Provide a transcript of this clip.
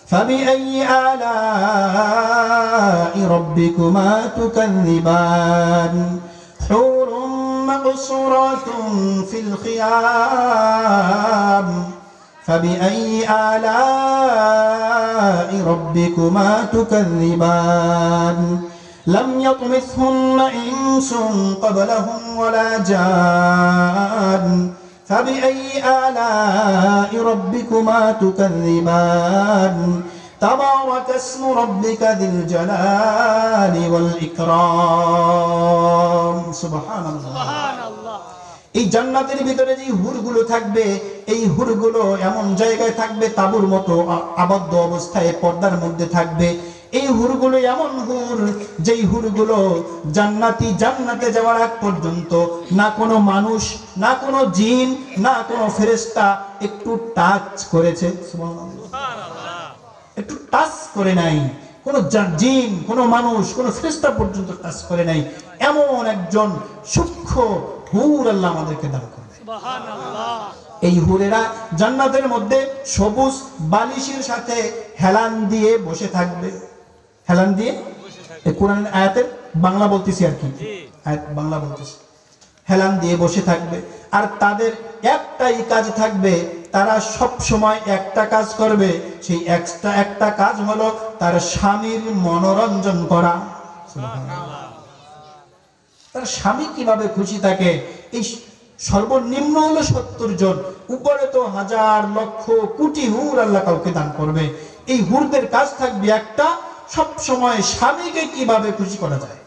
فبأي آلاء ربكما تكذبان حور مقصورات في الخيام فبأي آلاء ربكما تكذبان لم يطمثهن إنس قبلهم ولا جان فبأي آلاء ربكما تكذبان تبارك اسم ربك ذي الجلال والإكرام سبحان الله এই জান্নাতের ভিতরে যে হুরগুলো থাকবে এই হুরগুলো এমন জায়গায় থাকবে তাঁবুর মতো আবদ্ধ অবস্থায় পর্দার মধ্যে থাকবে এই হুরগুলো এমন হুর যেই হুরগুলো জান্নাতে যাওয়ার আগ পর্যন্ত না কোনো মানুষ না কোনো জিন না কোনো ফেরেশতা একটু টাচ করেছে সুবহানাল্লাহ একটু টাচ করে নাই কোনো জিন কোনো মানুষ কোনো ফেরেশতা পর্যন্ত টাচ করে নাই এমন একজন সূক্ষ্ম হুর আল্লাহ আমাদেরকে দান করবে সুবহানাল্লাহ এই হুরেরা জান্নাতের মধ্যে সবুজ বালিশের সাথে হেলান দিয়ে বসে থাকবে হেলান দিয়ে এই কোরআনের আয়াতের বাংলা বলতেছি আর কি আয়াত বাংলা বলতেছি হেলান দিয়ে বসে থাকবে আর তাদের একটাই কাজ থাকবে তারা সব সময় একটা কাজ করবে সেই একটা কাজ হলো তার স্বামীর মনোরঞ্জন করা সুবহানাল্লাহ তার স্বামী কিভাবে খুশি থাকে এই সর্বনিম্ন হলো 70 জন উপরে তো হাজার লক্ষ কোটি হুর আল্লাহ কাউকে দান করবে এই হুরদের কাজ থাকবে একটা সব সময় স্বামীকে কিভাবে খুশি করা যায়